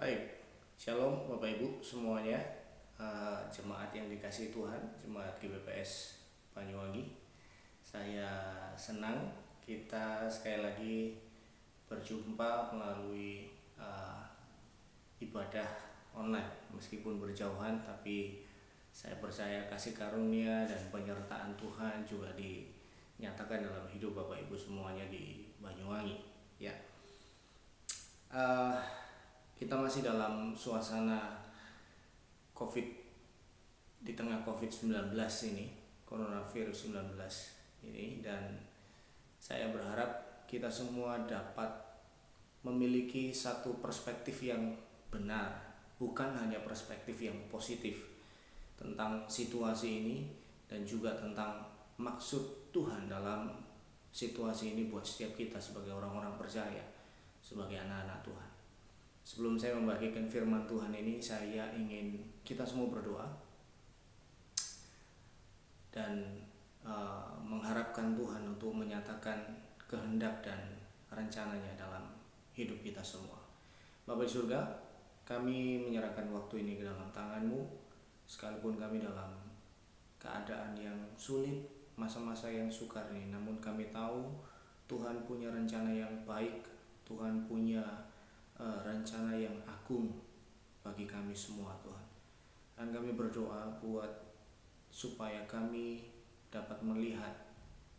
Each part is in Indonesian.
Baik, Shalom Bapak Ibu semuanya, jemaat yang dikasihi Tuhan, jemaat GBPS Banyuwangi. Saya senang kita sekali lagi berjumpa melalui ibadah online. Meskipun berjauhan, tapi saya percaya kasih karunia dan penyertaan Tuhan juga dinyatakan dalam hidup Bapak Ibu semuanya di Banyuwangi. Ya, kita masih dalam suasana COVID, di tengah COVID-19 ini, coronavirus 19 ini, dan saya berharap kita semua dapat memiliki satu perspektif yang benar, bukan hanya perspektif yang positif tentang situasi ini dan juga tentang maksud Tuhan dalam situasi ini buat setiap kita sebagai orang-orang percaya, sebagai anak-anak Tuhan. Sebelum saya membagikan firman Tuhan ini, saya ingin kita semua berdoa dan mengharapkan Tuhan untuk menyatakan kehendak dan rencananya dalam hidup kita semua. Bapa di surga, kami menyerahkan waktu ini ke dalam tangan-Mu, sekalipun kami dalam keadaan yang sulit, masa-masa yang sukar ini, namun kami tahu Tuhan punya rencana yang baik, Tuhan punya rencana yang agung bagi kami semua, Tuhan. Dan kami berdoa buat supaya kami dapat melihat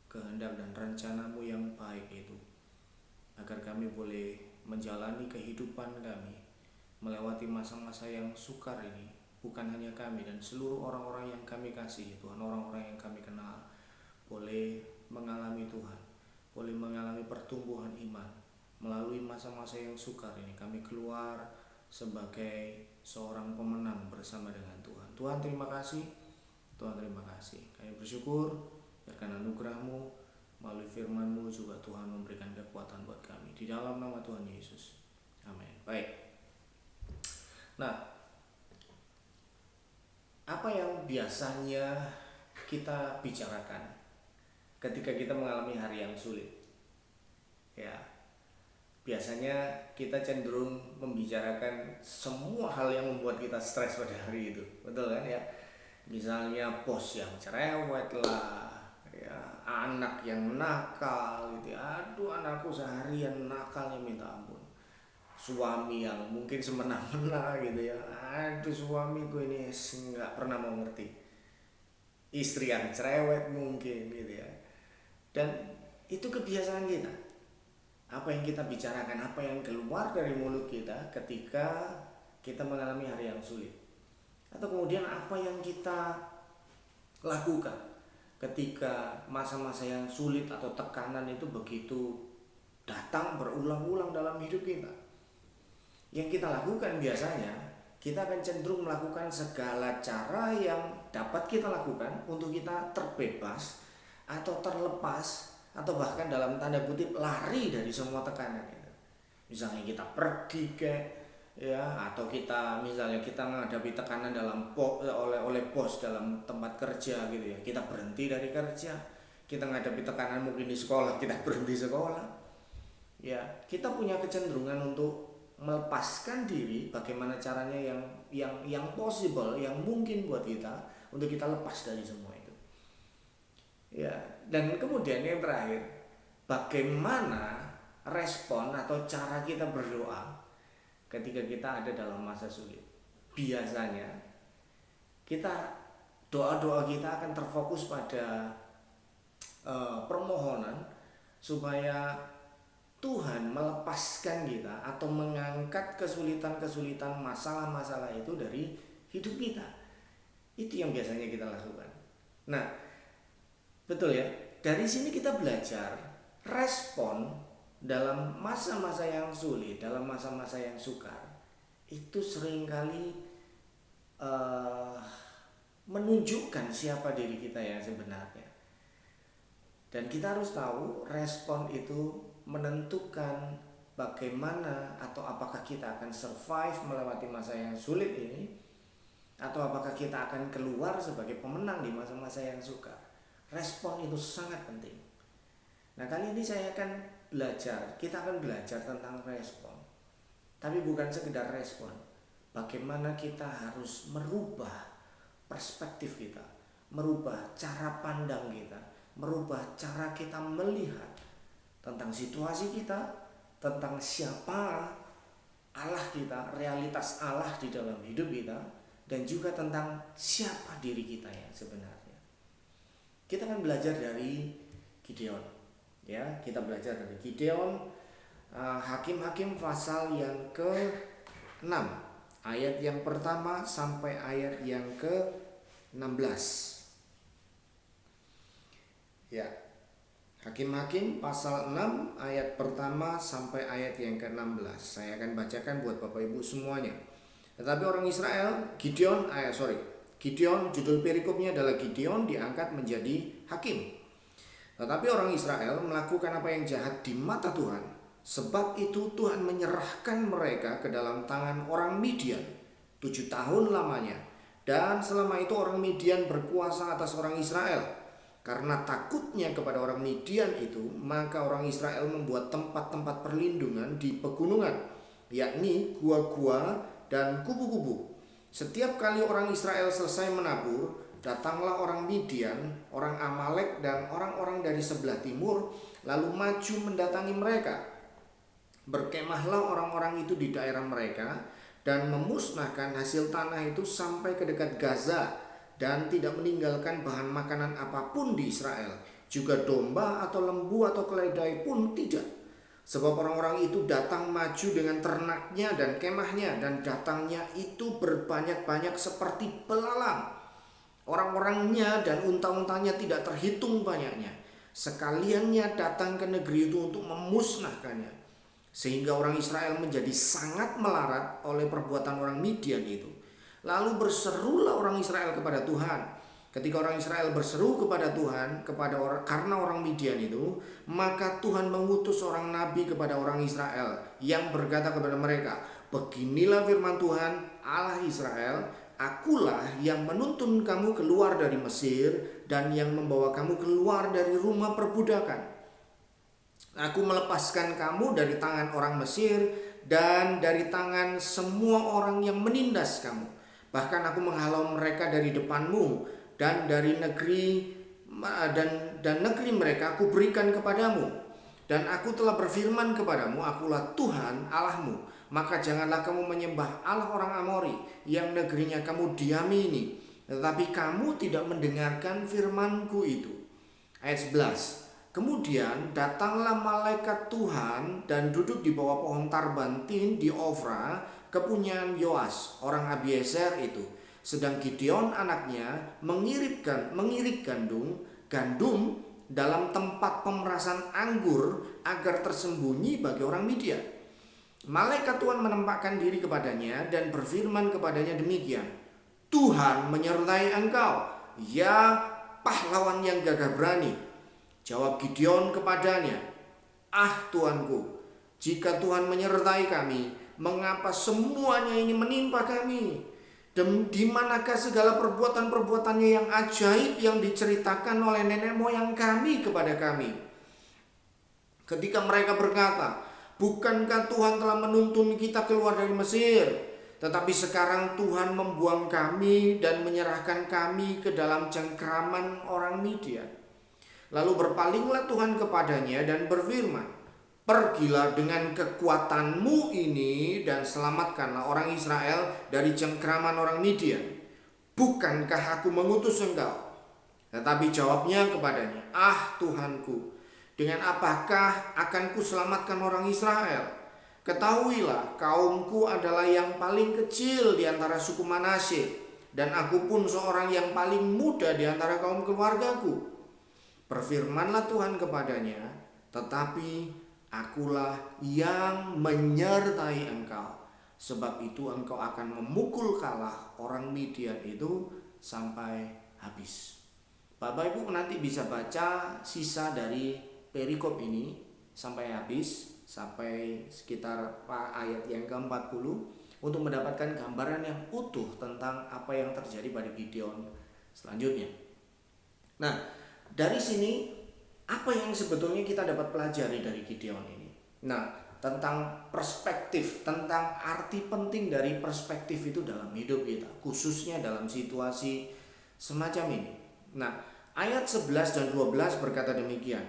kehendak dan rencana-Mu yang baik itu, agar kami boleh menjalani kehidupan kami melewati masa-masa yang sukar ini, bukan hanya kami dan seluruh orang-orang yang kami kasih, Tuhan, orang-orang yang kami kenal boleh mengalami Tuhan, boleh mengalami pertumbuhan iman. Melalui masa-masa yang sukar ini, kami keluar sebagai seorang pemenang bersama dengan Tuhan. Tuhan, terima kasih. Tuhan, terima kasih. Kami bersyukur biarkan anugerah-Mu melalui firman-Mu juga Tuhan memberikan kekuatan buat kami. Di dalam nama Tuhan Yesus. Amin. Baik. Nah, apa yang biasanya kita bicarakan ketika kita mengalami hari yang sulit? Ya, biasanya kita cenderung membicarakan semua hal yang membuat kita stres pada hari itu, betul kan ya? Misalnya bos yang cerewet lah, ya, anak yang nakal gitu ya. Aduh, anakku seharian nakalnya minta ampun. Suami yang mungkin semena-mena gitu ya. Aduh, suamiku ini nggak pernah mau ngerti. Istri yang cerewet mungkin gitu ya. Dan itu kebiasaan kita. Apa yang kita bicarakan, apa yang keluar dari mulut kita ketika kita mengalami hari yang sulit, atau kemudian apa yang kita lakukan ketika masa-masa yang sulit atau tekanan itu begitu datang berulang-ulang dalam hidup kita. Yang kita lakukan biasanya, kita akan cenderung melakukan segala cara yang dapat kita lakukan untuk kita terbebas atau terlepas, atau bahkan dalam tanda kutip lari dari semua tekanan itu. Misalnya kita pergi ya, atau kita misalnya kita menghadapi tekanan oleh bos dalam tempat kerja gitu ya, kita berhenti dari kerja. Kita menghadapi tekanan mungkin di sekolah, kita berhenti sekolah. Ya, kita punya kecenderungan untuk melepaskan diri. Bagaimana caranya yang possible, yang mungkin buat kita untuk kita lepas dari semua itu. Ya, dan kemudian yang terakhir, bagaimana respon atau cara kita berdoa ketika kita ada dalam masa sulit. Biasanya doa-doa kita akan terfokus pada permohonan supaya Tuhan melepaskan kita atau mengangkat kesulitan-kesulitan, masalah-masalah itu dari hidup kita. Itu yang biasanya kita lakukan. Nah, betul ya, dari sini kita belajar respon dalam masa-masa yang sulit, dalam masa-masa yang sukar. Itu seringkali menunjukkan siapa diri kita yang sebenarnya. Dan kita harus tahu respon itu menentukan bagaimana atau apakah kita akan survive melewati masa yang sulit ini, atau apakah kita akan keluar sebagai pemenang di masa-masa yang sukar. Respon itu sangat penting. Nah, kali ini kita akan belajar tentang respon. tapi bukan sekedar respon. Bagaimana kita harus merubah perspektif kita, merubah cara pandang kita, merubah cara kita melihat tentang situasi kita, tentang siapa Allah kita, realitas Allah di dalam hidup kita, dan juga tentang siapa diri kita yang sebenarnya. Kita akan belajar dari Gideon, ya. Kita belajar dari Gideon, Hakim-Hakim pasal yang ke-6, ayat yang pertama sampai ayat yang ke-16. Ya. Hakim-Hakim pasal 6 ayat pertama sampai ayat yang ke-16. Saya akan bacakan buat Bapak Ibu semuanya. Tetapi orang Israel, Gideon, judul perikopnya adalah Gideon diangkat menjadi hakim. Tetapi orang Israel melakukan apa yang jahat di mata Tuhan. Sebab itu Tuhan menyerahkan mereka ke dalam tangan orang Midian 7 tahun lamanya. Dan selama itu orang Midian berkuasa atas orang Israel. Karena takutnya kepada orang Midian itu, maka orang Israel membuat tempat-tempat perlindungan di pegunungan, yakni gua-gua dan kubu-kubu. Setiap kali orang Israel selesai menabur, datanglah orang Midian, orang Amalek, dan orang-orang dari sebelah timur, lalu maju mendatangi mereka. Berkemahlah orang-orang itu di daerah mereka, dan memusnahkan hasil tanah itu sampai ke dekat Gaza, dan tidak meninggalkan bahan makanan apapun di Israel, juga domba atau lembu atau keledai pun tidak. Sebab orang-orang itu datang maju dengan ternaknya dan kemahnya, dan datangnya itu berbanyak-banyak seperti belalang. Orang-orangnya dan unta-untanya tidak terhitung banyaknya. Sekaliannya datang ke negeri itu untuk memusnahkannya. Sehingga orang Israel menjadi sangat melarat oleh perbuatan orang Midian itu. Lalu berserulah orang Israel kepada Tuhan. Ketika orang Israel berseru kepada Tuhan karena orang Midian itu, maka Tuhan mengutus seorang nabi kepada orang Israel yang berkata kepada mereka, "Beginilah firman Tuhan Allah Israel, Akulah yang menuntun kamu keluar dari Mesir dan yang membawa kamu keluar dari rumah perbudakan. Aku melepaskan kamu dari tangan orang Mesir dan dari tangan semua orang yang menindas kamu. Bahkan aku menghalau mereka dari depanmu, dan dari negeri mereka aku berikan kepadamu. Dan aku telah berfirman kepadamu, Akulah Tuhan Allahmu. Maka janganlah kamu menyembah Allah orang Amori yang negerinya kamu diami ini. Tetapi kamu tidak mendengarkan firmanku itu." Ayat 11. Kemudian datanglah malaikat Tuhan dan duduk di bawah pohon tarbantin di Ofra, kepunyaan Yoas orang Abiezer itu. Sedang Gideon anaknya mengirik gandum dalam tempat pemerasan anggur agar tersembunyi bagi orang Midian. Malaikat Tuhan menempatkan diri kepadanya dan berfirman kepadanya demikian, "Tuhan menyertai engkau, ya pahlawan yang gagah berani." Jawab Gideon kepadanya, Tuanku, jika Tuhan menyertai kami, mengapa semuanya ini menimpa kami? Dan di manakah segala perbuatan-perbuatannya yang ajaib yang diceritakan oleh nenek moyang kami kepada kami? Ketika mereka berkata, "Bukankah Tuhan telah menuntun kita keluar dari Mesir? Tetapi sekarang Tuhan membuang kami dan menyerahkan kami ke dalam cengkraman orang Midian." Lalu berpalinglah Tuhan kepadanya dan berfirman, "Pergilah dengan kekuatanmu ini dan selamatkanlah orang Israel dari cengkraman orang Midian. Bukankah aku mengutus engkau?" Tetapi jawabnya kepadanya, Tuhanku, dengan apakah akan kuselamatkan orang Israel? Ketahuilah, kaumku adalah yang paling kecil di antara suku Manasye, dan aku pun seorang yang paling muda di antara kaum keluargaku. Berfirmanlah Tuhan kepadanya, "Tetapi akulah yang menyertai engkau. Sebab itu engkau akan memukul kalah orang Midian itu sampai habis." Bapak Ibu nanti bisa baca sisa dari perikop ini sampai habis, sampai sekitar ayat yang ke-40 untuk mendapatkan gambaran yang utuh tentang apa yang terjadi pada Gideon selanjutnya. Nah, dari sini apa yang sebetulnya kita dapat pelajari dari Gideon ini? Nah, tentang perspektif, tentang arti penting dari perspektif itu dalam hidup kita, khususnya dalam situasi semacam ini. Nah, ayat 11 dan 12 berkata demikian.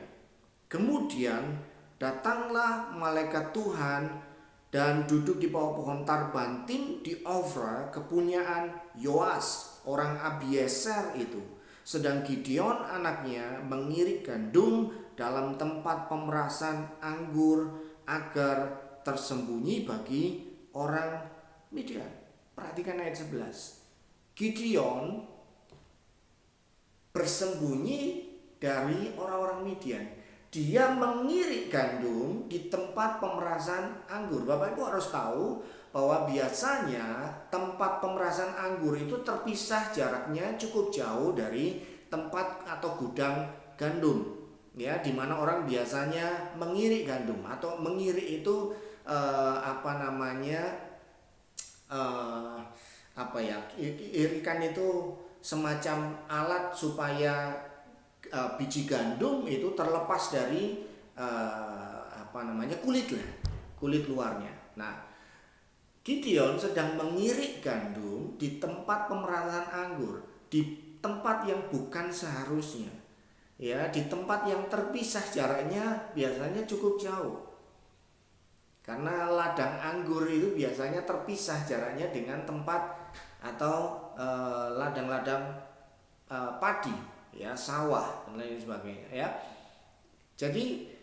Kemudian datanglah malaikat Tuhan dan duduk di bawah pohon tarbantin di Ofra, kepunyaan Yoas orang Abieser itu. Sedang Gideon anaknya mengirik gandum dalam tempat pemerasan anggur agar tersembunyi bagi orang Midian. Perhatikan ayat 11. Gideon bersembunyi dari orang-orang Midian. Dia mengirik gandum di tempat pemerasan anggur. Bapak Ibu harus tahu bahwa biasanya tempat pemerasan anggur itu terpisah jaraknya cukup jauh dari tempat atau gudang gandum, ya, di mana orang biasanya mengirik gandum atau mengirik itu irikan itu semacam alat supaya biji gandum itu terlepas dari kulit luarnya. Nah, Gideon sedang mengirik gandum di tempat pemerasan anggur, di tempat yang bukan seharusnya, ya, di tempat yang terpisah jaraknya biasanya cukup jauh. Karena ladang anggur itu biasanya terpisah jaraknya dengan tempat atau ladang-ladang padi, ya, sawah dan lain sebagainya, ya. Jadi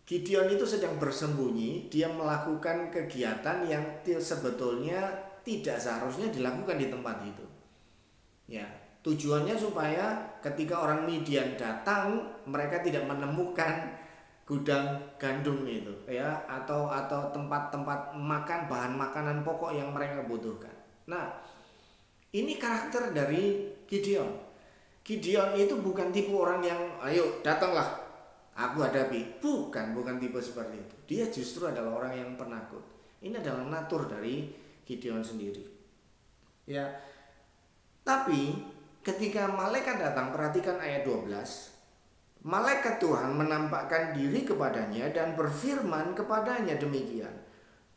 Gideon itu sedang bersembunyi, dia melakukan kegiatan yang sebetulnya tidak seharusnya dilakukan di tempat itu. Ya, tujuannya supaya ketika orang Midian datang, mereka tidak menemukan gudang gandum itu, ya, atau tempat-tempat makan bahan makanan pokok yang mereka butuhkan. Nah, ini karakter dari Gideon. Gideon itu bukan tipe orang yang ayo datanglah aku hadapi. Bukan tipe seperti itu. Dia justru adalah orang yang penakut. Ini adalah natur dari Gideon sendiri. Ya. Tapi ketika malaikat datang, perhatikan ayat 12. Malaikat Tuhan menampakkan diri kepadanya dan berfirman kepadanya demikian.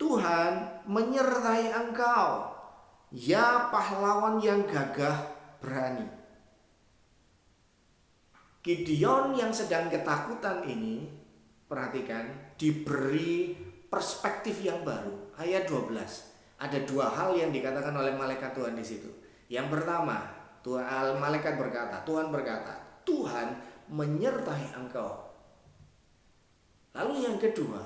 Tuhan menyertai engkau, ya pahlawan yang gagah berani. Gideon yang sedang ketakutan ini, perhatikan, diberi perspektif yang baru. Ayat 12. Ada dua hal yang dikatakan oleh malaikat Tuhan di situ. Yang pertama, malaikat berkata, Tuhan berkata, Tuhan menyertai engkau. Lalu yang kedua,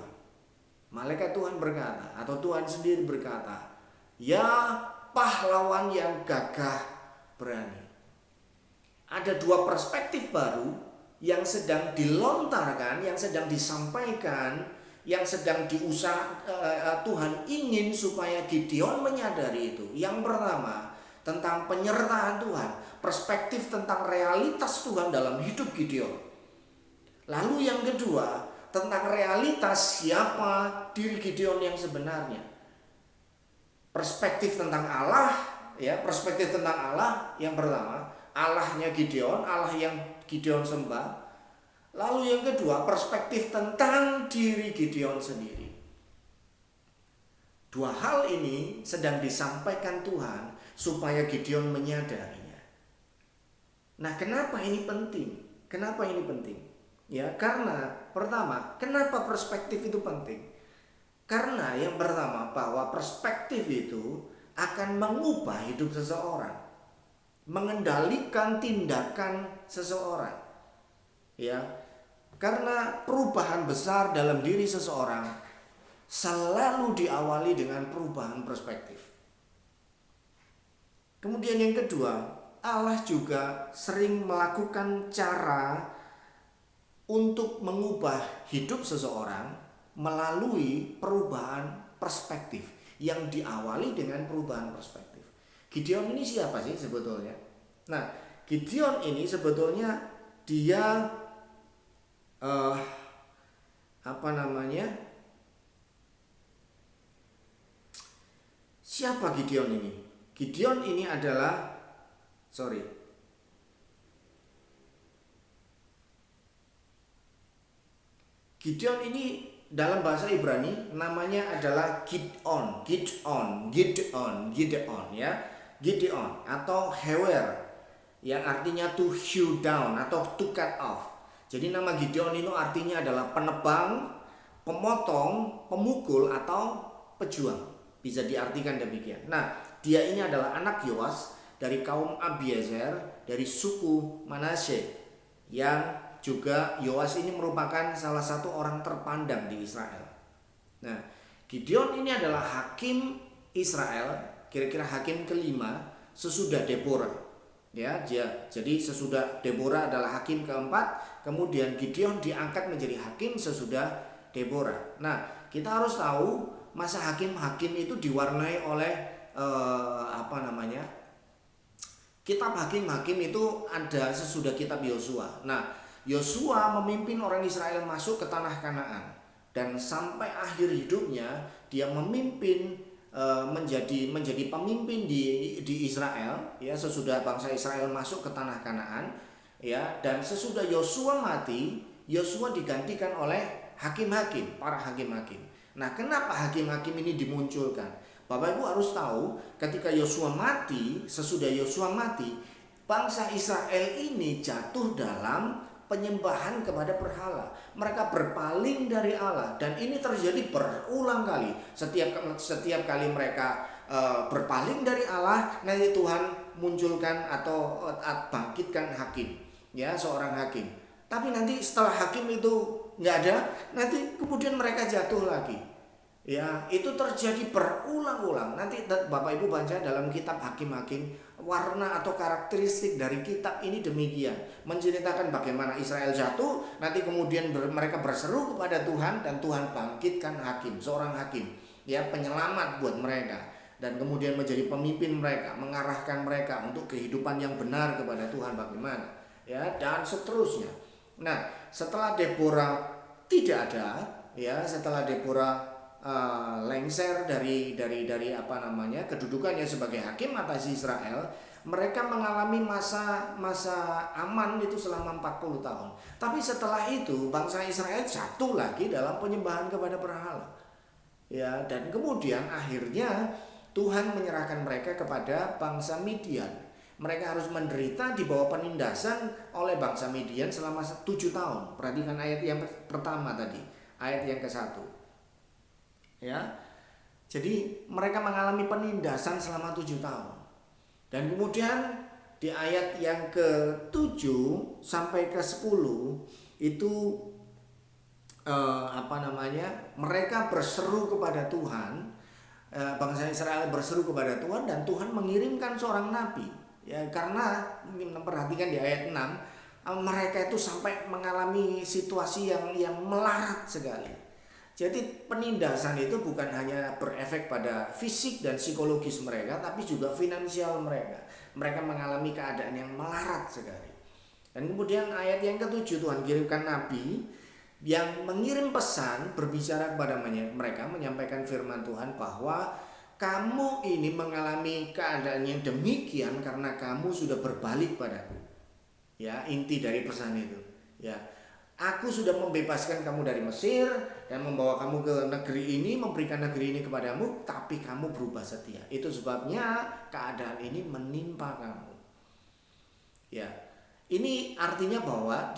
malaikat Tuhan berkata, atau Tuhan sendiri berkata, ya pahlawan yang gagah berani. Ada dua perspektif baru yang sedang dilontarkan, yang sedang disampaikan, yang sedang Tuhan ingin supaya Gideon menyadari itu. Yang pertama, tentang penyertaan Tuhan, perspektif tentang realitas Tuhan dalam hidup Gideon. Lalu yang kedua, tentang realitas siapa diri Gideon yang sebenarnya. Perspektif tentang Allah, ya, perspektif tentang Allah yang pertama, Allahnya Gideon, Allah yang Gideon sembah. Lalu yang kedua, perspektif tentang diri Gideon sendiri. Dua hal ini sedang disampaikan Tuhan supaya Gideon menyadarinya. Nah, kenapa ini penting? Kenapa ini penting? Ya, karena pertama, kenapa perspektif itu penting? Karena yang pertama, bahwa perspektif itu akan mengubah hidup seseorang, mengendalikan tindakan seseorang, ya, karena perubahan besar dalam diri seseorang selalu diawali dengan perubahan perspektif. Kemudian yang kedua, Allah juga sering melakukan cara untuk mengubah hidup seseorang melalui perubahan perspektif yang diawali dengan perubahan perspektif. Gideon ini siapa sih sebetulnya? Nah, Gideon ini sebetulnya dia siapa Gideon ini? Gideon ini adalah Gideon ini dalam bahasa Ibrani namanya adalah Gideon, ya. Gideon atau Hewer yang artinya to hew down atau to cut off. Jadi nama Gideon itu artinya adalah penebang, pemotong, pemukul atau pejuang. Bisa diartikan demikian. Nah, dia ini adalah anak Yoas dari kaum Abiezer dari suku Manasye, yang juga Yoas ini merupakan salah satu orang terpandang di Israel. Nah, Gideon ini adalah hakim Israel, kira-kira hakim kelima sesudah Deborah. Ya, jadi sesudah Deborah adalah hakim keempat, kemudian Gideon diangkat menjadi hakim sesudah Deborah. Nah, kita harus tahu masa hakim-hakim itu diwarnai oleh kitab hakim-hakim itu ada sesudah kitab Yosua. Nah, Yosua memimpin orang Israel masuk ke tanah Kanaan, dan sampai akhir hidupnya dia memimpin menjadi pemimpin di Israel, ya, sesudah bangsa Israel masuk ke tanah Kanaan, ya. Dan sesudah Yosua mati, Yosua digantikan oleh hakim-hakim, para hakim-hakim. Nah, kenapa hakim-hakim ini dimunculkan? Bapak Ibu harus tahu, ketika Yosua mati, sesudah Yosua mati, bangsa Israel ini jatuh dalam penyembahan kepada berhala. Mereka berpaling dari Allah, dan ini terjadi berulang kali. Setiap kali mereka berpaling dari Allah, nanti Tuhan munculkan atau bangkitkan hakim, ya, seorang hakim. Tapi nanti setelah hakim itu nggak ada, nanti kemudian mereka jatuh lagi. Ya, itu terjadi berulang-ulang. Nanti Bapak Ibu baca dalam kitab Hakim-Hakim, warna atau karakteristik dari kitab ini demikian, menceritakan bagaimana Israel jatuh, nanti kemudian mereka berseru kepada Tuhan, dan Tuhan bangkitkan hakim, seorang hakim, ya, penyelamat buat mereka, dan kemudian menjadi pemimpin mereka, mengarahkan mereka untuk kehidupan yang benar kepada Tuhan bagaimana, ya, dan seterusnya. Nah, setelah Deborah tidak ada, ya, setelah Deborah lengser dari kedudukannya sebagai hakim atas Israel, mereka mengalami masa aman itu selama 40 tahun. Tapi setelah itu bangsa Israel jatuh lagi dalam penyembahan kepada berhala. Ya, dan kemudian akhirnya Tuhan menyerahkan mereka kepada bangsa Midian. Mereka harus menderita di bawah penindasan oleh bangsa Midian selama 7 tahun. Perhatikan ayat yang pertama tadi, ayat yang ke-1. Ya, jadi mereka mengalami penindasan selama 7 tahun. Dan kemudian di ayat yang ke-7 sampai ke-10 itu mereka berseru kepada Tuhan, bangsa Israel berseru kepada Tuhan, dan Tuhan mengirimkan seorang nabi. Ya, karena perhatikan di ayat 6, mereka itu sampai mengalami situasi yang melarat sekali. Jadi penindasan itu bukan hanya berefek pada fisik dan psikologis mereka, tapi juga finansial mereka. Mereka mengalami keadaan yang melarat sekali. Dan kemudian ayat yang ke-7, Tuhan kirimkan nabi yang mengirim pesan, berbicara kepada mereka, menyampaikan firman Tuhan bahwa kamu ini mengalami keadaan yang demikian karena kamu sudah berbalik padaku. Ya, inti dari pesan itu. Ya, aku sudah membebaskan kamu dari Mesir dan membawa kamu ke negeri ini, memberikan negeri ini kepadamu, tapi kamu berubah setia. Itu sebabnya keadaan ini menimpa kamu. Ya, ini artinya bahwa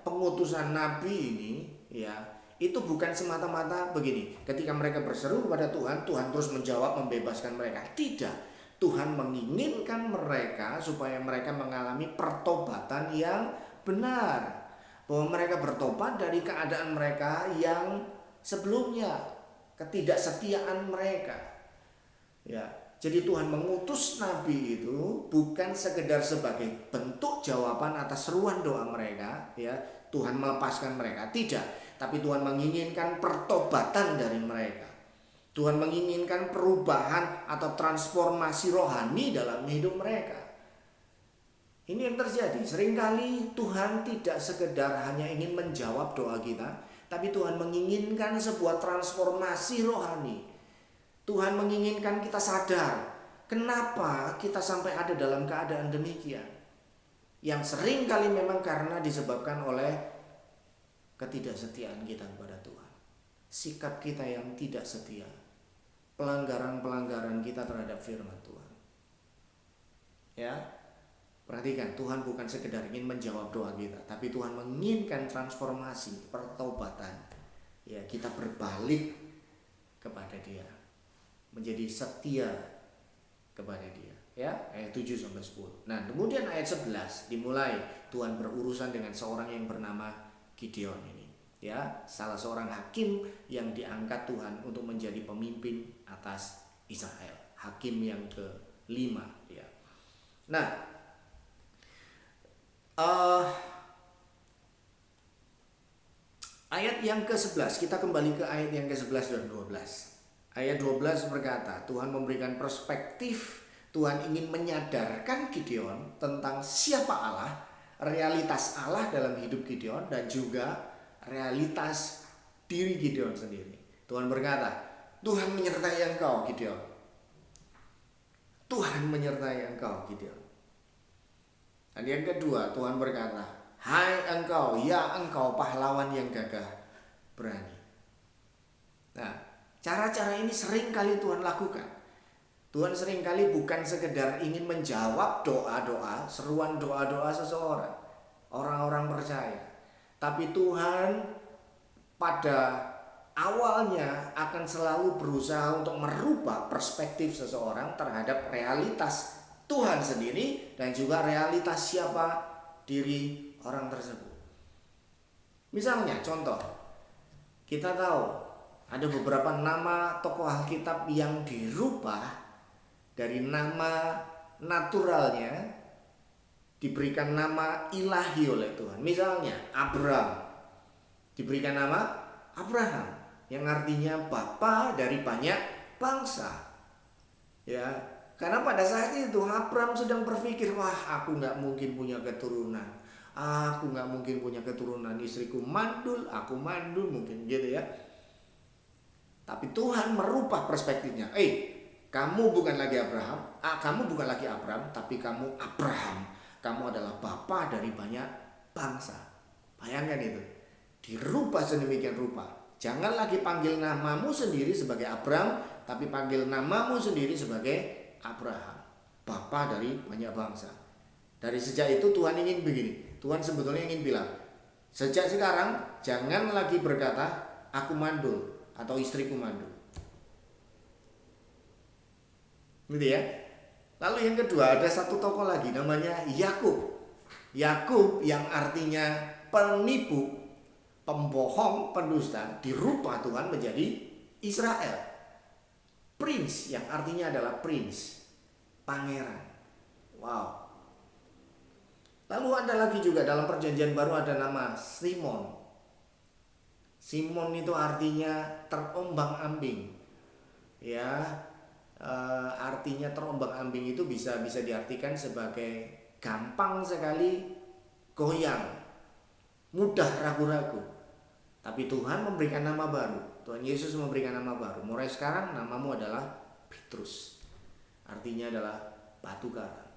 pengutusan nabi ini, ya, itu bukan semata-mata begini. Ketika mereka berseru kepada Tuhan, Tuhan terus menjawab membebaskan mereka. Tidak. Tuhan menginginkan mereka supaya mereka mengalami pertobatan yang benar, bahwa mereka bertobat dari keadaan mereka yang sebelumnya, ketidaksetiaan mereka. Ya, jadi Tuhan mengutus nabi itu bukan sekedar sebagai bentuk jawaban atas seruan doa mereka, ya, Tuhan melepaskan mereka, tidak, tapi Tuhan menginginkan pertobatan dari mereka. Tuhan menginginkan perubahan atau transformasi rohani dalam hidup mereka. Ini yang terjadi. Seringkali Tuhan tidak sekedar hanya ingin menjawab doa kita, tapi Tuhan menginginkan sebuah transformasi rohani. Tuhan menginginkan kita sadar kenapa kita sampai ada dalam keadaan demikian. Yang seringkali memang karena disebabkan oleh ketidaksetiaan kita kepada Tuhan. Sikap kita yang tidak setia, pelanggaran-pelanggaran kita terhadap firman Tuhan. Ya, perhatikan, Tuhan bukan sekedar ingin menjawab doa kita, tapi Tuhan menginginkan transformasi, pertobatan. Ya, kita berbalik kepada Dia, menjadi setia kepada Dia. Ya, ayat 7 sampai 10. Nah, kemudian ayat 11 dimulai Tuhan berurusan dengan seorang yang bernama Gideon ini. Ya, salah seorang hakim yang diangkat Tuhan untuk menjadi pemimpin atas Israel. Hakim yang ke-5, ya. Nah, ayat yang ke-11, kita kembali ke ayat yang ke-11 dan 12. Ayat 12 berkata, Tuhan memberikan perspektif, Tuhan ingin menyadarkan Gideon tentang siapa Allah, realitas Allah dalam hidup Gideon, dan juga realitas diri Gideon sendiri. Tuhan berkata, Tuhan menyertai engkau Gideon. Tuhan menyertai engkau Gideon. Dan yang kedua, Tuhan berkata, hai engkau, ya engkau pahlawan yang gagah berani. Nah, cara-cara ini sering kali Tuhan lakukan. Tuhan seringkali bukan sekedar ingin menjawab doa-doa, seruan doa-doa seseorang, orang-orang percaya. Tapi Tuhan pada awalnya akan selalu berusaha untuk merubah perspektif seseorang terhadap realitas Tuhan sendiri dan juga realitas siapa diri orang tersebut. Misalnya contoh, kita tahu ada beberapa nama tokoh Alkitab yang dirubah dari nama naturalnya diberikan nama ilahi oleh Tuhan. Misalnya Abraham diberikan nama Abraham yang artinya bapa dari banyak bangsa. Ya, karena pada saat itu Abraham sedang berpikir, wah aku gak mungkin punya keturunan. Aku gak mungkin punya keturunan, istriku mandul, aku mandul, mungkin gitu ya. Tapi Tuhan merubah perspektifnya. Kamu bukan lagi Abraham, kamu bukan lagi Abraham, tapi kamu Abraham. Kamu adalah bapa dari banyak bangsa. Bayangkan itu, dirubah sedemikian rupa. Jangan lagi panggil namamu sendiri sebagai Abraham, tapi panggil namamu sendiri sebagai Abraham, bapa dari banyak bangsa. Dari sejak itu Tuhan ingin begini. Tuhan sebetulnya ingin bilang, sejak sekarang jangan lagi berkata aku mandul atau istriku mandul. Gitu ya. Lalu yang kedua, ada satu tokoh lagi namanya Yakub. Yakub yang artinya penipu, pembohong, pendusta, dirubah Tuhan menjadi Israel. Prince yang artinya adalah prince, pangeran. Wow. Lalu ada lagi juga dalam perjanjian baru ada nama Simon. Simon itu artinya terombang-ambing. Ya, artinya terombang-ambing itu bisa diartikan sebagai gampang sekali goyang, mudah ragu-ragu. Tapi Tuhan memberikan nama baru. Tuhan Yesus memberikan nama baru. Mulai sekarang namamu adalah Petrus. Artinya adalah batu karang.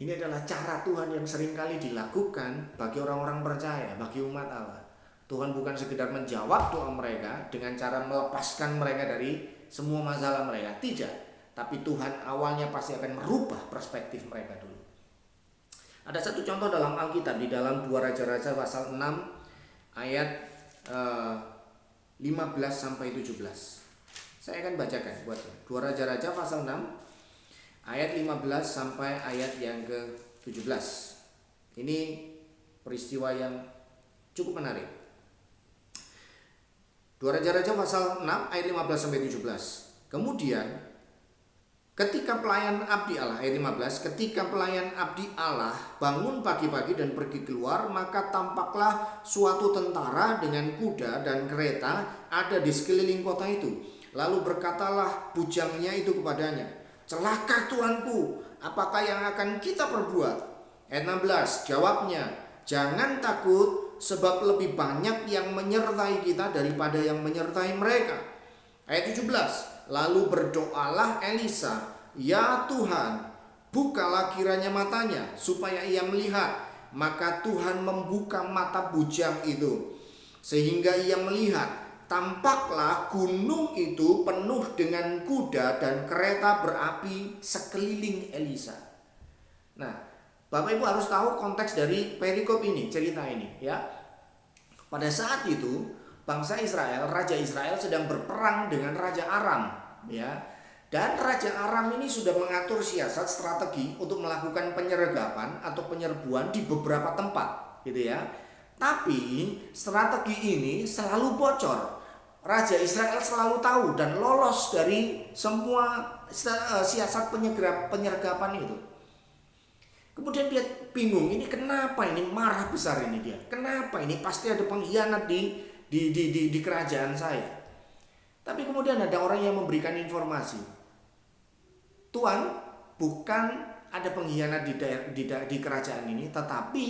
Ini adalah cara Tuhan yang seringkali dilakukan bagi orang-orang percaya, bagi umat Allah. Tuhan bukan sekedar menjawab doa mereka dengan cara melepaskan mereka dari semua masalah mereka. Tidak. Tapi Tuhan awalnya pasti akan merubah perspektif mereka dulu. Ada satu contoh dalam Alkitab di dalam 2 Raja-Raja pasal 6 ayat 15 sampai 17. Saya akan bacakan buat 2 Raja-Raja pasal 6 ayat 15 sampai ayat yang ke-17. Ini peristiwa yang cukup menarik. 2 Raja-Raja pasal 6 ayat 15 sampai 17. Kemudian ketika pelayan abdi Allah, ayat 15, ketika pelayan abdi Allah bangun pagi-pagi dan pergi keluar, maka tampaklah suatu tentara dengan kuda dan kereta ada di sekeliling kota itu. Lalu berkatalah bujangnya itu kepadanya, celaka tuanku, apakah yang akan kita perbuat? Ayat 16, jawabnya, jangan takut, sebab lebih banyak yang menyertai kita daripada yang menyertai mereka. Ayat 17, lalu berdoalah Elisa, ya Tuhan, bukalah kiranya matanya supaya ia melihat. Maka Tuhan membuka mata bujang itu, sehingga ia melihat, tampaklah gunung itu penuh dengan kuda dan kereta berapi sekeliling Elisa. Nah, Bapak Ibu harus tahu konteks dari perikop ini, cerita ini ya. Pada saat itu bangsa Israel, Raja Israel sedang berperang dengan Raja Aram ya. Dan Raja Aram ini sudah mengatur siasat strategi untuk melakukan penyergapan atau penyerbuan di beberapa tempat gitu ya. Tapi strategi ini selalu bocor. Raja Israel selalu tahu dan lolos dari semua siasat penyergapan itu. Kemudian dia bingung, ini kenapa, ini marah besar ini dia. Kenapa ini, pasti ada pengkhianat di kerajaan saya. Tapi kemudian ada orang yang memberikan informasi. Tuhan, bukan ada pengkhianat di kerajaan ini, tetapi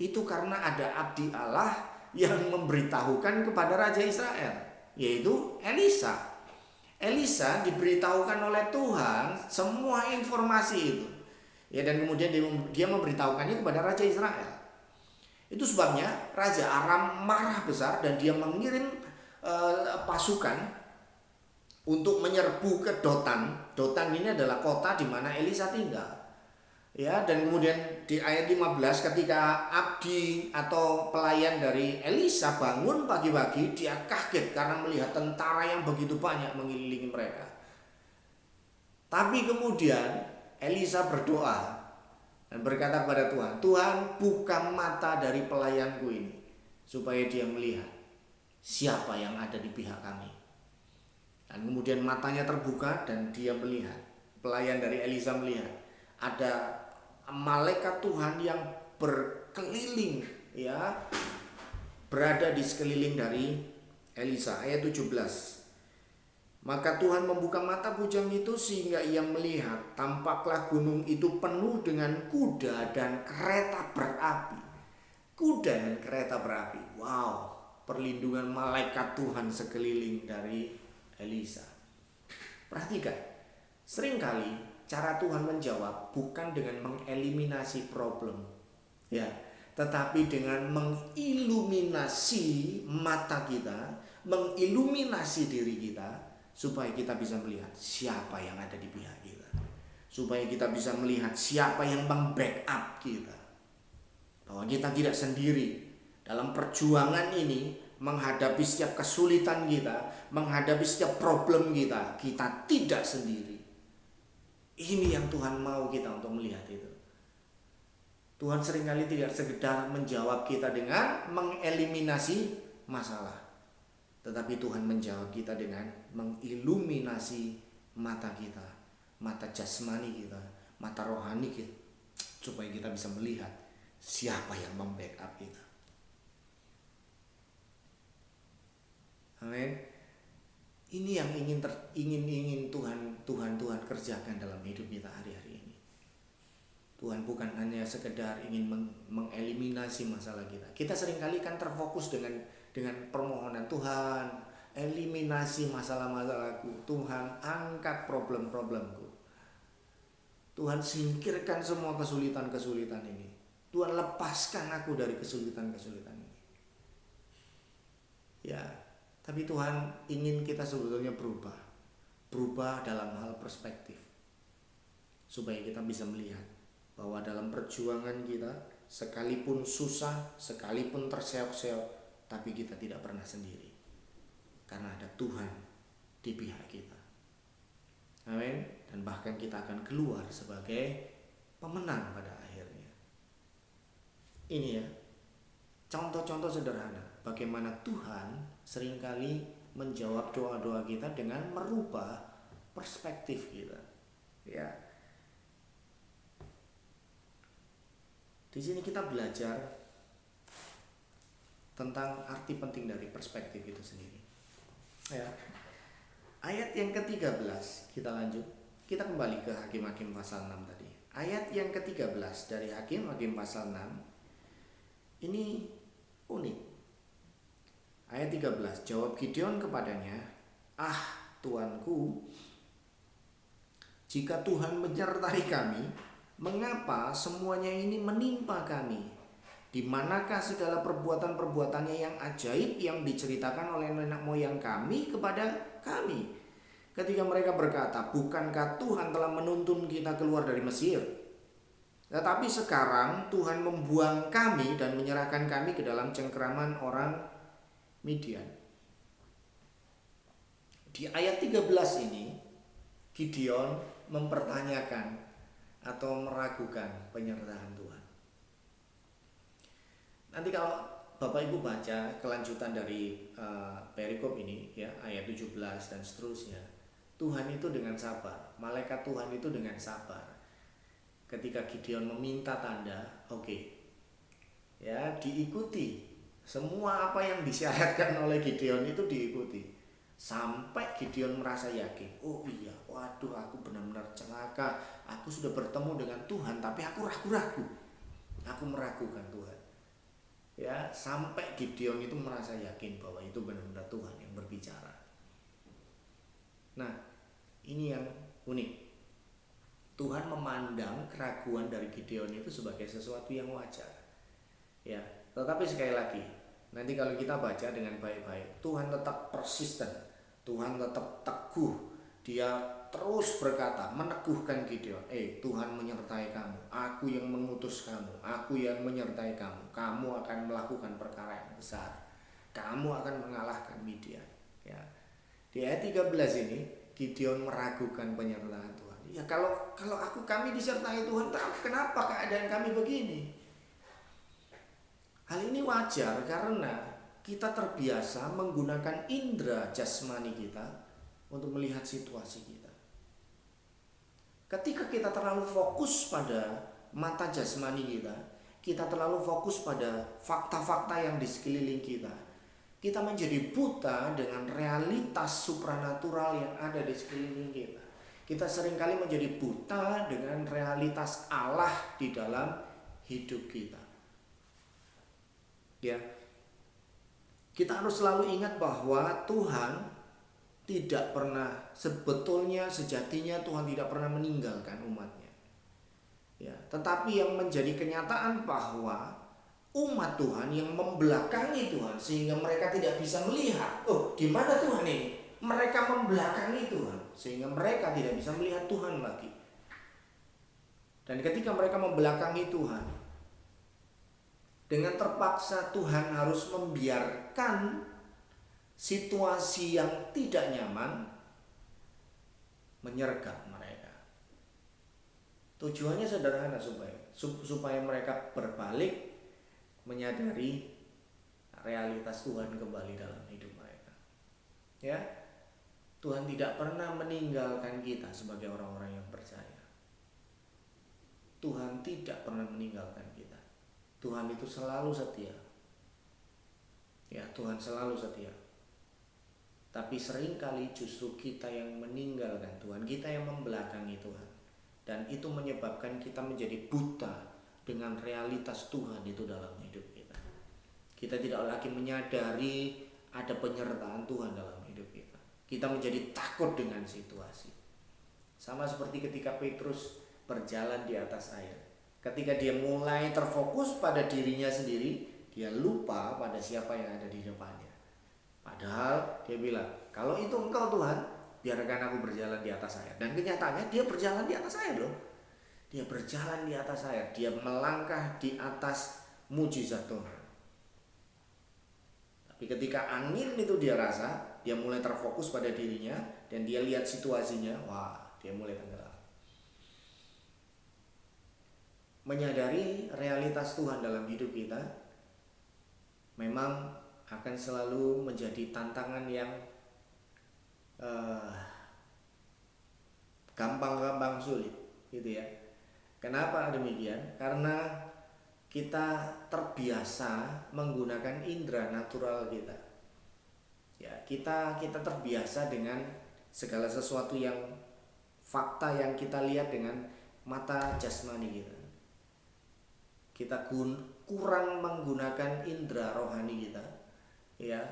itu karena ada abdi Allah yang memberitahukan kepada Raja Israel, yaitu Elisa. Elisa diberitahukan oleh Tuhan semua informasi itu. Ya, dan kemudian dia memberitahukannya kepada Raja Israel. Itu sebabnya Raja Aram marah besar dan dia mengirim pasukan untuk menyerbu ke Dotan. Dotan ini adalah kota di mana Elisa tinggal. Ya, dan kemudian di ayat 15 ketika abdi atau pelayan dari Elisa bangun pagi-pagi, dia kaget karena melihat tentara yang begitu banyak mengelilingi mereka. Tapi kemudian Elisa berdoa dan berkata kepada Tuhan, Tuhan, buka mata dari pelayanku ini supaya dia melihat siapa yang ada di pihak kami. Dan kemudian matanya terbuka dan dia melihat, pelayan dari Elisa melihat ada malaikat Tuhan yang berkeliling ya, berada di sekeliling dari Elisa. Ayat 17. Maka Tuhan membuka mata bujang itu sehingga ia melihat, tampaklah gunung itu penuh dengan kuda dan kereta berapi. Kuda dan kereta berapi. Wow, perlindungan malaikat Tuhan sekeliling dari Elisa. Perhatikan, seringkali cara Tuhan menjawab bukan dengan mengeliminasi problem, ya, tetapi dengan mengiluminasi mata kita, mengiluminasi diri kita, supaya kita bisa melihat siapa yang ada di pihak kita, supaya kita bisa melihat siapa yang membackup kita, bahwa kita tidak sendiri dalam perjuangan ini menghadapi setiap kesulitan kita, menghadapi setiap problem kita. Kita tidak sendiri. Ini yang Tuhan mau kita untuk melihat itu. Tuhan seringkali tidak sekedar menjawab kita dengan mengeliminasi masalah, tetapi Tuhan menjawab kita dengan mengiluminasi mata kita, mata jasmani kita, mata rohani kita, supaya kita bisa melihat siapa yang membackup kita. Amin. Ini yang ingin Tuhan kerjakan dalam hidup kita hari-hari ini. Tuhan bukan hanya sekedar ingin mengeliminasi masalah kita. Kita seringkali kan terfokus dengan permohonan, Tuhan, eliminasi masalah-masalahku. Tuhan, angkat problem-problemku. Tuhan, singkirkan semua kesulitan-kesulitan ini. Tuhan, lepaskan aku dari kesulitan-kesulitan ini. Ya, tapi Tuhan ingin kita sebetulnya berubah dalam hal perspektif, supaya kita bisa melihat bahwa dalam perjuangan kita, sekalipun susah, sekalipun terseok-seok, tapi kita tidak pernah sendiri, karena ada Tuhan di pihak kita. Amin. Dan bahkan kita akan keluar sebagai pemenang pada akhirnya. Ini ya, contoh-contoh sederhana bagaimana Tuhan seringkali menjawab doa-doa kita dengan merubah perspektif kita. Ya. Di sini kita belajar tentang arti penting dari perspektif itu sendiri. Ya. Ayat yang ke-13 kita lanjut. Kita kembali ke Hakim-Hakim pasal 6 tadi. Ayat yang ke-13 dari Hakim-Hakim pasal 6 ini unik. Ayat 13, jawab Gideon kepadanya, "Ah, Tuanku, jika Tuhan menyertai kami, mengapa semuanya ini menimpa kami? Di manakah segala perbuatan-perbuatannya yang ajaib yang diceritakan oleh nenek moyang kami kepada kami? Ketika mereka berkata, bukankah Tuhan telah menuntun kita keluar dari Mesir? Tetapi sekarang Tuhan membuang kami dan menyerahkan kami ke dalam cengkeraman orang Midian. Di ayat 13 ini, Gideon mempertanyakan atau meragukan penyertaan Tuhan. Nanti kalau Bapak Ibu baca kelanjutan dari perikop ini ya, ayat 17 dan seterusnya, Tuhan itu dengan sabar, malaikat Tuhan itu dengan sabar. Ketika Gideon meminta tanda, oke, ya diikuti. Semua apa yang disyaratkan oleh Gideon itu diikuti. Sampai Gideon merasa yakin, oh iya, waduh aku benar-benar celaka. Aku sudah bertemu dengan Tuhan, tapi aku ragu-ragu. Aku meragukan Tuhan. Ya, sampai Gideon itu merasa yakin bahwa itu benar-benar Tuhan yang berbicara. Nah, ini yang unik. Tuhan memandang keraguan dari Gideon itu sebagai sesuatu yang wajar. Ya, tetapi sekali lagi, nanti kalau kita baca dengan baik-baik, Tuhan tetap persisten, Tuhan tetap teguh. Dia terus berkata, meneguhkan Gideon, Tuhan menyertai kamu, aku yang mengutus kamu, aku yang menyertai kamu, kamu akan melakukan perkara yang besar, kamu akan mengalahkan Midian. Ya. Di ayat 13 ini, Gideon meragukan penyertaan Tuhan. Ya kalau kami disertai Tuhan, kenapa keadaan kami begini? Hal ini wajar karena kita terbiasa menggunakan indera jasmani kita untuk melihat situasi kita. Ketika kita terlalu fokus pada mata jasmani kita, kita terlalu fokus pada fakta-fakta yang di sekeliling kita, kita menjadi buta dengan realitas supranatural yang ada di sekeliling kita. Kita seringkali menjadi buta dengan realitas Allah di dalam hidup kita. Ya, kita harus selalu ingat bahwa Tuhan tidak pernah, sebetulnya sejatinya Tuhan tidak pernah meninggalkan umatnya. Ya, tetapi yang menjadi kenyataan bahwa umat Tuhan yang membelakangi Tuhan sehingga mereka tidak bisa melihat, di mana Tuhan ini? Mereka membelakangi Tuhan sehingga mereka tidak bisa melihat Tuhan lagi. Dan ketika mereka membelakangi Tuhan, dengan terpaksa Tuhan harus membiarkan situasi yang tidak nyaman menyergap mereka. Tujuannya sederhana, supaya mereka berbalik menyadari realitas Tuhan kembali dalam hidup mereka. Ya, Tuhan tidak pernah meninggalkan kita sebagai orang-orang yang percaya. Tuhan tidak pernah meninggalkan kita. Tuhan itu selalu setia. Ya, Tuhan selalu setia. Tapi seringkali justru kita yang meninggalkan Tuhan, kita yang membelakangi Tuhan. Dan itu menyebabkan kita menjadi buta dengan realitas Tuhan itu dalam hidup kita. Kita tidak lagi menyadari ada penyertaan Tuhan dalam hidup kita. Kita menjadi takut dengan situasi. Sama seperti ketika Petrus berjalan di atas air. Ketika dia mulai terfokus pada dirinya sendiri, dia lupa pada siapa yang ada di depannya. Padahal dia bilang, kalau itu Engkau Tuhan, biarkan aku berjalan di atas air. Dan kenyataannya dia berjalan di atas air loh. Dia berjalan di atas air. Dia melangkah di atas mujizat Tuhan. Tapi ketika angin itu dia rasa, dia mulai terfokus pada dirinya. Dan dia lihat situasinya, wah, dia mulai tenggelam. Menyadari realitas Tuhan dalam hidup kita memang akan selalu menjadi tantangan yang gampang-gampang sulit, gitu ya. Kenapa demikian? Karena kita terbiasa menggunakan indera natural kita. Ya, kita terbiasa dengan segala sesuatu yang fakta yang kita lihat dengan mata jasmani kita. Kita kurang menggunakan indera rohani kita, ya,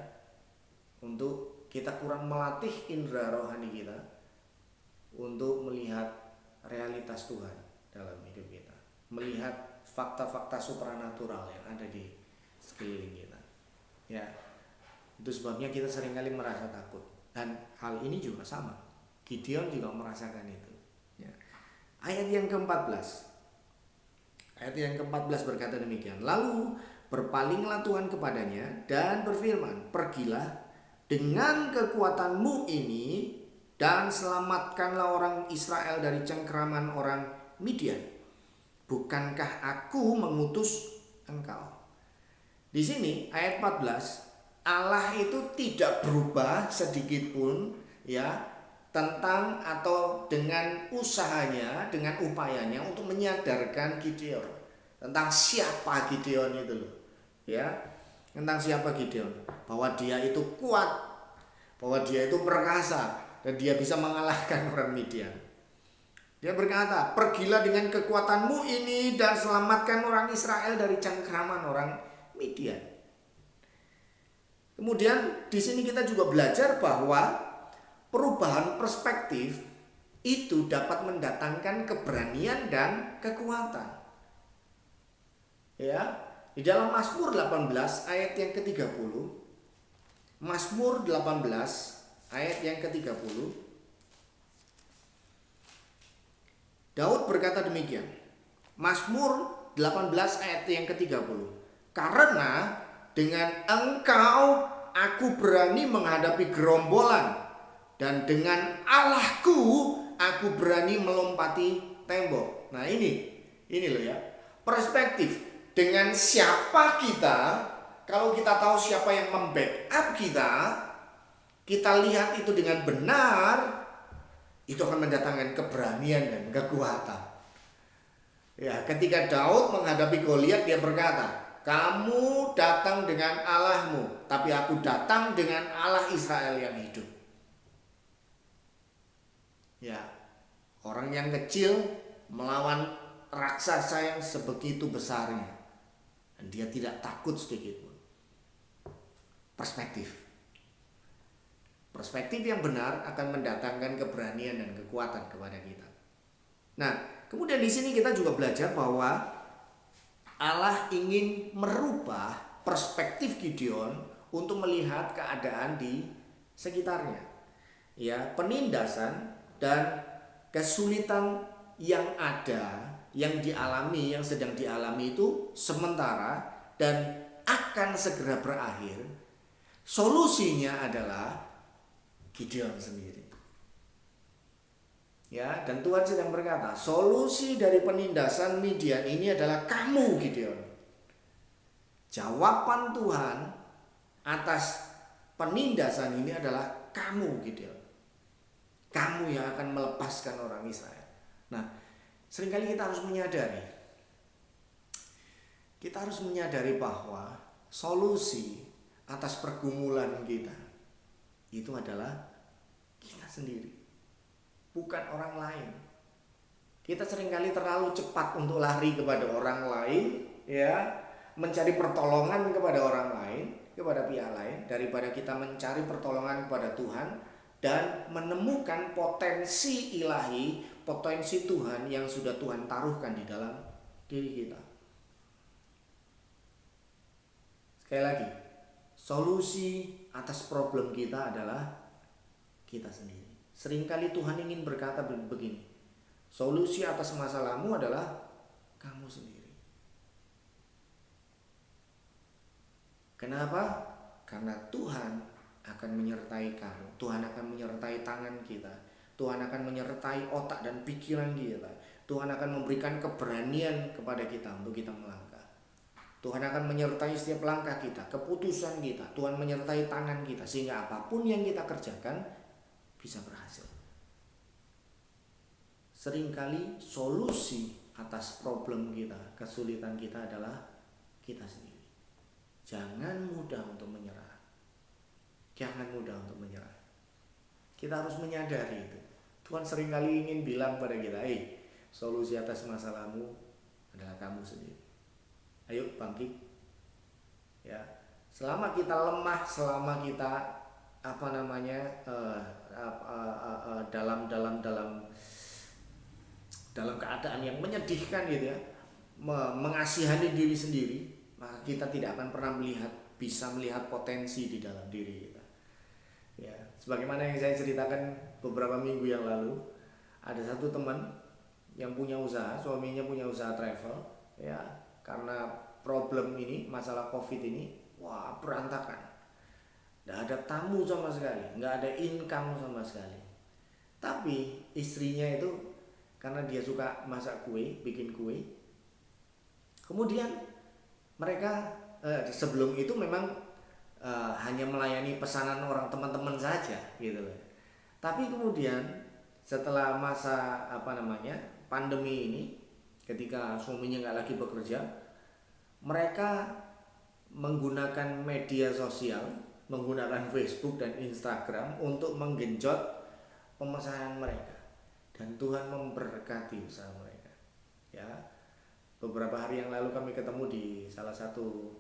untuk kita kurang melatih indera rohani kita untuk melihat realitas Tuhan dalam hidup kita, melihat fakta-fakta supranatural yang ada di sekeliling kita. Ya, itu sebabnya kita seringkali merasa takut. Dan hal ini juga sama. Gideon juga merasakan itu. Ya. Ayat yang ke-14. Ayat yang ke-14 berkata demikian. Lalu berpalinglah Tuhan kepadanya dan berfirman, pergilah dengan kekuatanmu ini dan selamatkanlah orang Israel dari cengkeraman orang Midian. Bukankah aku mengutus engkau? Di sini ayat 14, Allah itu tidak berubah sedikit pun ya tentang atau dengan usahanya, dengan upayanya untuk menyadarkan Gideon tentang siapa Gideon itu loh. Ya, tentang siapa Gideon, bahwa dia itu kuat, bahwa dia itu perkasa dan dia bisa mengalahkan orang Midian. Dia berkata, pergilah dengan kekuatanmu ini dan selamatkan orang Israel dari cengkeraman orang Midian. Kemudian di sini kita juga belajar bahwa perubahan perspektif itu dapat mendatangkan keberanian dan kekuatan. Ya, di dalam Mazmur 18 ayat yang ke-30. Mazmur 18 ayat yang ke-30. Daud berkata demikian. Mazmur 18 ayat yang ke-30. Karena dengan engkau aku berani menghadapi gerombolan, dan dengan Allahku aku berani melompati tembok. Nah ini loh ya, perspektif. Dengan siapa kita, kalau kita tahu siapa yang membackup kita lihat itu dengan benar, itu akan mendatangkan keberanian dan kekuatan. Ya, ketika Daud menghadapi Goliat, dia berkata, kamu datang dengan Allahmu, tapi aku datang dengan Allah Israel yang hidup. Ya, orang yang kecil melawan raksasa yang sebegitu besarnya, dan dia tidak takut sedikit pun. Perspektif yang benar akan mendatangkan keberanian dan kekuatan kepada kita. Nah, kemudian di sini kita juga belajar bahwa Allah ingin merubah perspektif Gideon untuk melihat keadaan di sekitarnya. Ya, penindasan dan kesulitan yang ada, yang dialami, yang sedang dialami itu sementara dan akan segera berakhir. Solusinya adalah Gideon sendiri. Ya, dan Tuhan sedang berkata, solusi dari penindasan Midian ini adalah kamu, Gideon. Jawaban Tuhan atas penindasan ini adalah kamu, Gideon. Kamu yang akan melepaskan orang Israel. Nah, seringkali kita harus menyadari. Kita harus menyadari bahwa solusi atas pergumulan kita itu adalah kita sendiri, bukan orang lain. Kita seringkali terlalu cepat untuk lari kepada orang lain, ya, mencari pertolongan kepada orang lain, kepada pihak lain, daripada kita mencari pertolongan kepada Tuhan dan menemukan potensi ilahi, potensi Tuhan yang sudah Tuhan taruhkan di dalam diri kita. Sekali lagi, solusi atas problem kita adalah kita sendiri. Seringkali Tuhan ingin berkata begini, solusi atas masalahmu adalah kamu sendiri. Kenapa? Karena Tuhan akan menyertai kamu. Tuhan akan menyertai tangan kita. Tuhan akan menyertai otak dan pikiran kita. Tuhan akan memberikan keberanian kepada kita untuk kita melangkah. Tuhan akan menyertai setiap langkah kita, keputusan kita. Tuhan menyertai tangan kita sehingga apapun yang kita kerjakan bisa berhasil. Seringkali solusi atas problem kita, kesulitan kita adalah kita sendiri. Jangan mudah untuk menyerah. Jangan mudah untuk menyerah. Kita harus menyadari itu. Tuhan seringkali ingin bilang pada kita, solusi atas masalahmu adalah kamu sendiri. Ayo bangkit. Ya, selama kita lemah, selama kita dalam keadaan yang menyedihkan gitu ya, mengasihani diri sendiri, maka kita tidak akan pernah bisa melihat potensi di dalam diri kita. Ya, sebagaimana yang saya ceritakan beberapa minggu yang lalu, ada satu teman yang punya usaha, suaminya punya usaha travel, ya, karena problem ini, masalah COVID ini, wah berantakan. Nggak ada tamu sama sekali, nggak ada income sama sekali. Tapi istrinya itu karena dia suka masak kue, bikin kue. Kemudian mereka sebelum itu memang hanya melayani pesanan orang teman-teman saja gitu loh. Tapi kemudian setelah masa pandemi ini, ketika suaminya nggak lagi bekerja, mereka menggunakan media sosial, menggunakan Facebook dan Instagram untuk menggenjot pemesanan mereka, dan Tuhan memberkati usaha mereka. Ya, beberapa hari yang lalu kami ketemu di salah satu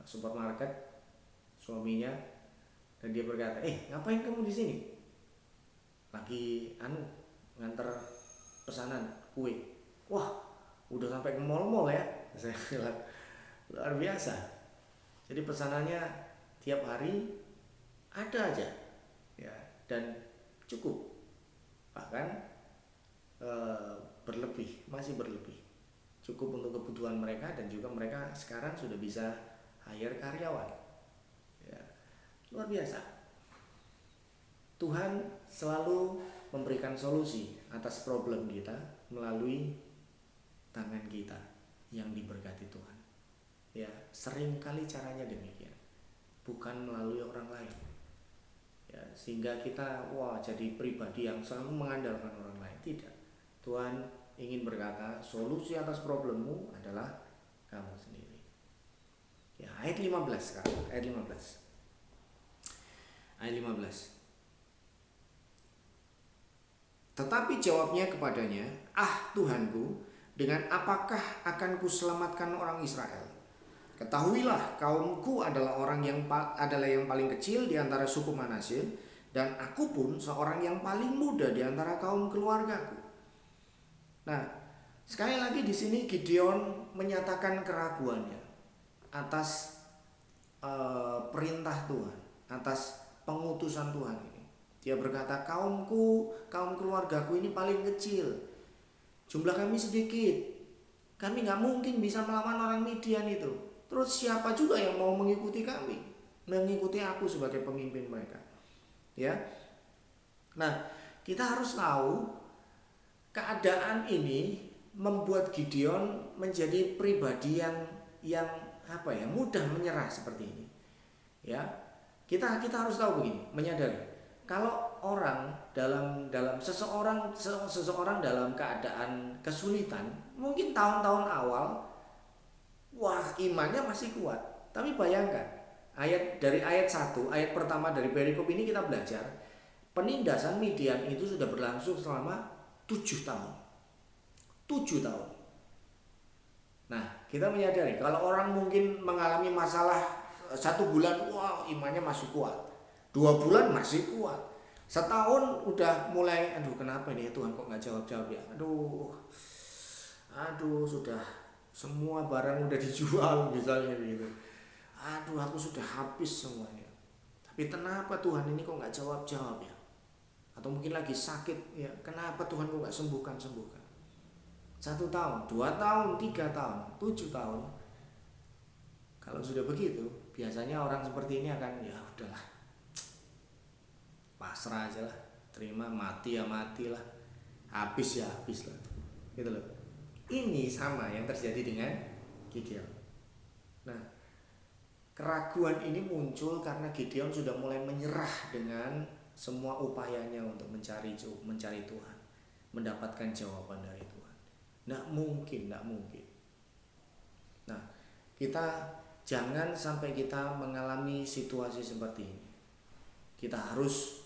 supermarket, suaminya, dan dia berkata, ngapain kamu di sini? Lagi nganter pesanan kue. Wah, udah sampai ke mall-mall ya. Saya bilang, luar biasa. Jadi pesanannya tiap hari ada aja, ya, dan cukup, bahkan masih berlebih, cukup untuk kebutuhan mereka, dan juga mereka sekarang sudah bisa hire karyawan. Ya, luar biasa. Tuhan selalu memberikan solusi atas problem kita melalui tangan kita yang diberkati Tuhan. Ya, seringkali caranya demikian, bukan melalui orang lain. Ya, sehingga kita jadi pribadi yang selalu mengandalkan orang lain. Tidak. Tuhan ingin berkata, solusi atas problemmu adalah kamu sendiri. Ya, ayat 15 sekarang, ayat 15. Ayat 15. Tetapi jawabnya kepadanya, Tuhanku, dengan apakah akan kuselamatkan orang Israel? Ketahuilah, kaumku adalah yang paling kecil di antara suku Manasye, dan aku pun seorang yang paling muda di antara kaum keluargaku. Nah, sekali lagi di sini Gideon menyatakan keraguannya atas perintah Tuhan, atas pengutusan Tuhan ini. Dia berkata, kaum keluargaku ini paling kecil, jumlah kami sedikit, kami gak mungkin bisa melawan orang Midian itu. Terus siapa juga yang mau mengikuti kami, mengikuti aku sebagai pemimpin mereka? Ya, nah kita harus tahu keadaan ini membuat Gideon menjadi pribadi yang mudah menyerah seperti ini. Ya, kita harus tahu begini, menyadari kalau orang dalam seseorang dalam keadaan kesulitan, mungkin tahun-tahun awal imannya masih kuat. Tapi bayangkan, dari ayat 1, ayat pertama dari perikop ini kita belajar penindasan Midian itu sudah berlangsung selama 7 tahun. 7 tahun. Nah, kita menyadari kalau orang mungkin mengalami masalah 1 bulan, imannya masih kuat. 2 bulan masih kuat. Setahun udah mulai, kenapa ini Tuhan kok gak jawab-jawab ya? Sudah semua barang udah dijual misalnya gitu. Aku sudah habis semuanya. Tapi kenapa Tuhan ini kok gak jawab-jawab ya? Atau mungkin lagi sakit ya, kenapa Tuhan kok gak sembuhkan? 1 tahun, 2 tahun, 3 tahun, 7 tahun. Kalau sudah begitu, biasanya orang seperti ini akan ya udahlah, pasrah aja lah, terima, mati ya matilah, habis ya habis lah, gitu loh. Ini sama yang terjadi dengan Gideon. Nah, keraguan ini muncul karena Gideon sudah mulai menyerah dengan semua upayanya untuk mencari Tuhan, mendapatkan jawaban dari Tuhan. Nggak mungkin. Nah, kita jangan sampai kita mengalami situasi seperti ini. Kita harus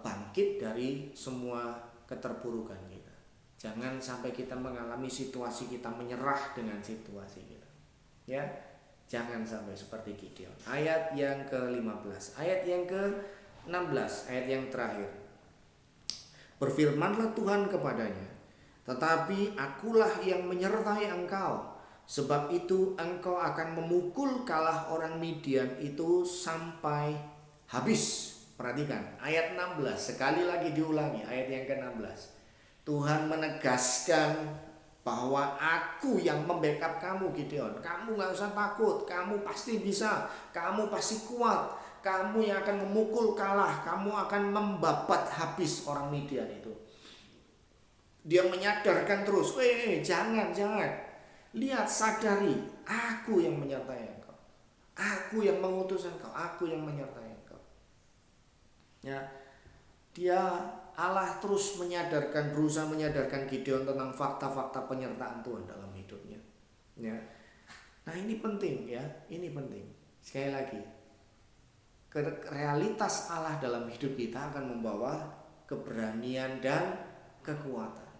bangkit dari semua keterpurukan kita. Jangan sampai kita mengalami situasi kita menyerah dengan situasi kita. Ya, jangan sampai seperti Gideon. Ayat yang ke-15, ayat yang ke-16, ayat yang terakhir. Berfirmanlah Tuhan kepadanya, tetapi akulah yang menyertai engkau. Sebab itu engkau akan memukul kalah orang Midian itu sampai habis. Perhatikan ayat 16, sekali lagi diulangi ayat yang ke-16. Tuhan menegaskan bahwa aku yang membackup kamu Gideon. Kamu gak usah takut, kamu pasti bisa, kamu pasti kuat. Kamu yang akan memukul kalah, kamu akan membabat habis orang Midian itu. Dia menyadarkan terus, jangan. Lihat, sadari, aku yang menyertai engkau. Aku yang mengutus engkau, aku yang menyertai engkau. Ya, dia Allah terus berusaha menyadarkan Gideon tentang fakta-fakta penyertaan Tuhan dalam hidupnya. Ya. Nah, ini penting ya, ini penting. Sekali lagi, realitas Allah dalam hidup kita akan membawa keberanian dan kekuatan.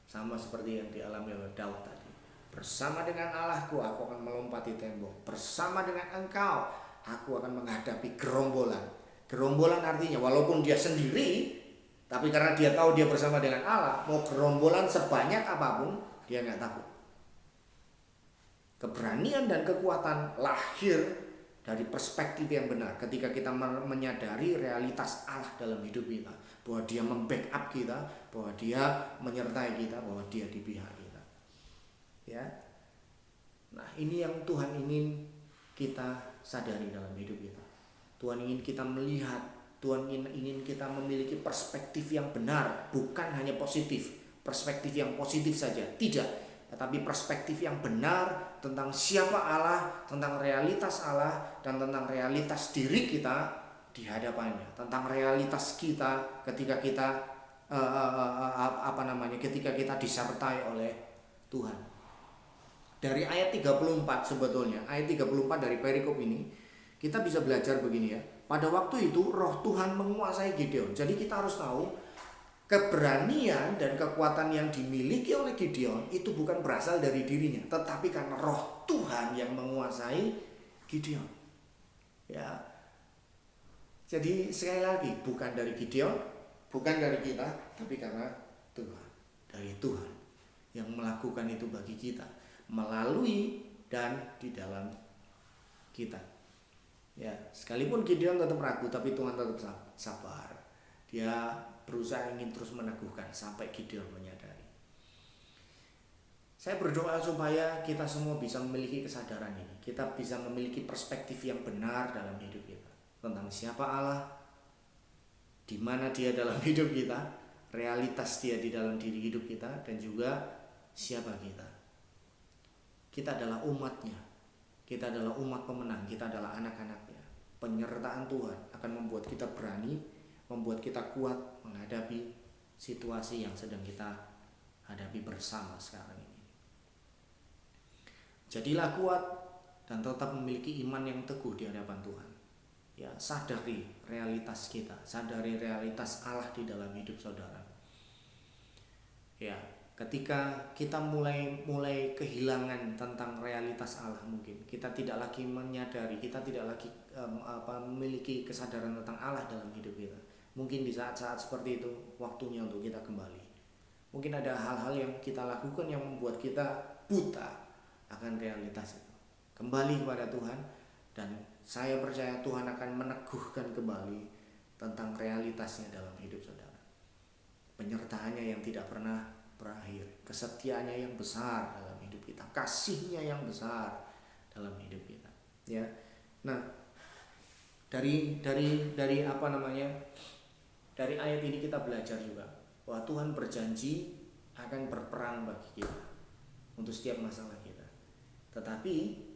Sama seperti yang dialami oleh Daud tadi. Bersama dengan Allahku aku akan melompati tembok. Bersama dengan engkau aku akan menghadapi gerombolan. Gerombolan artinya walaupun dia sendiri, tapi karena dia tahu dia bersama dengan Allah, mau gerombolan sebanyak apapun dia gak takut. Keberanian dan kekuatan lahir dari perspektif yang benar ketika kita menyadari realitas Allah dalam hidup kita, bahwa dia membackup kita, bahwa dia menyertai kita, bahwa dia di pihak kita. Ya. Nah, ini yang Tuhan ingin kita sadari dalam hidup kita. Tuhan ingin kita melihat, Tuhan ingin kita memiliki perspektif yang benar, bukan hanya positif, perspektif yang positif saja, tidak, tetapi perspektif yang benar tentang siapa Allah, tentang realitas Allah, dan tentang realitas diri kita di hadapannya, tentang realitas kita ketika kita ketika kita disertai oleh Tuhan. Dari ayat 34 sebetulnya, ayat 34 dari perikop ini kita bisa belajar begini ya. Pada waktu itu roh Tuhan menguasai Gideon. Jadi kita harus tahu keberanian dan kekuatan yang dimiliki oleh Gideon itu bukan berasal dari dirinya, tetapi karena roh Tuhan yang menguasai Gideon. Ya. Jadi sekali lagi, bukan dari Gideon, bukan dari kita, tapi karena Tuhan. Dari Tuhan yang melakukan itu bagi kita, melalui dan di dalam kita. Ya, sekalipun Gideon tetap ragu, tapi Tuhan tetap sabar. Dia berusaha ingin terus meneguhkan sampai Gideon menyadari. Saya berdoa supaya kita semua bisa memiliki kesadaran ini. Kita bisa memiliki perspektif yang benar dalam hidup kita tentang siapa Allah, di mana Dia dalam hidup kita, realitas Dia di dalam diri hidup kita, dan juga siapa kita. Kita adalah umatnya. Kita adalah umat pemenang, kita adalah anak-anaknya. Penyertaan Tuhan akan membuat kita berani, membuat kita kuat menghadapi situasi yang sedang kita hadapi bersama sekarang ini. Jadilah kuat dan tetap memiliki iman yang teguh di hadapan Tuhan. Ya, sadari realitas kita, sadari realitas Allah di dalam hidup saudara. Ya, ketika kita mulai kehilangan tentang realitas Allah, mungkin kita tidak lagi menyadari, kita tidak lagi memiliki kesadaran tentang Allah dalam hidup kita. Mungkin di saat-saat seperti itu waktunya untuk kita kembali. Mungkin ada hal-hal yang kita lakukan yang membuat kita buta akan realitas itu. Kembali kepada Tuhan, dan saya percaya Tuhan akan meneguhkan kembali tentang realitasnya dalam hidup saudara. Penyertaannya yang tidak pernah berakhir, kesetiaannya yang besar dalam hidup kita, kasihnya yang besar dalam hidup kita. Ya, nah dari ayat ini kita belajar juga bahwa Tuhan berjanji akan berperang bagi kita untuk setiap masalah kita. Tetapi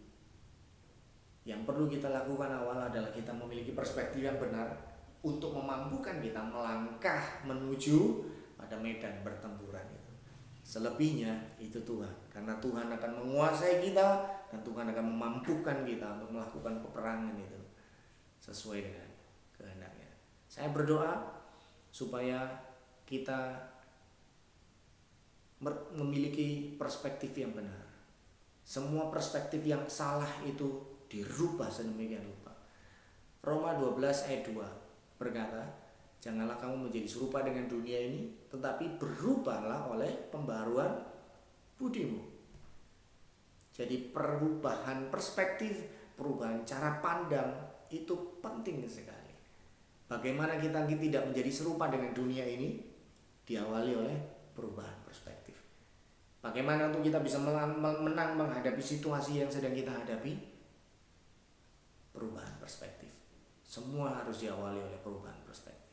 yang perlu kita lakukan awal adalah kita memiliki perspektif yang benar untuk memampukan kita melangkah menuju pada medan pertempuran itu. Selebihnya itu Tuhan, karena Tuhan akan menguasai kita dan Tuhan akan memampukan kita untuk melakukan peperangan itu sesuai dengan kehendaknya. Saya berdoa supaya kita memiliki perspektif yang benar. Semua perspektif yang salah itu dirubah sedemikian rupa. Roma 12 ayat 2 berkata, Janganlah kamu menjadi serupa dengan dunia ini, tetapi berubahlah oleh pembaruan budimu. Jadi perubahan perspektif, perubahan cara pandang itu penting sekali. Bagaimana kita tidak menjadi serupa dengan dunia ini diawali oleh perubahan perspektif. Bagaimana untuk kita bisa menang menghadapi situasi yang sedang kita hadapi? Perubahan perspektif. Semua harus diawali oleh perubahan perspektif.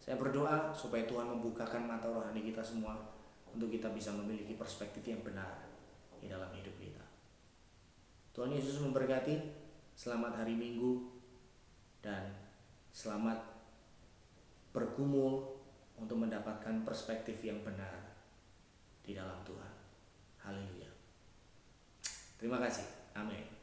Saya berdoa supaya Tuhan membukakan mata rohani kita semua untuk kita bisa memiliki perspektif yang benar di dalam hidup kita. Tuhan Yesus memberkati. Selamat hari Minggu dan selamat bergumul untuk mendapatkan perspektif yang benar di dalam Tuhan. Haleluya. Terima kasih. Amin.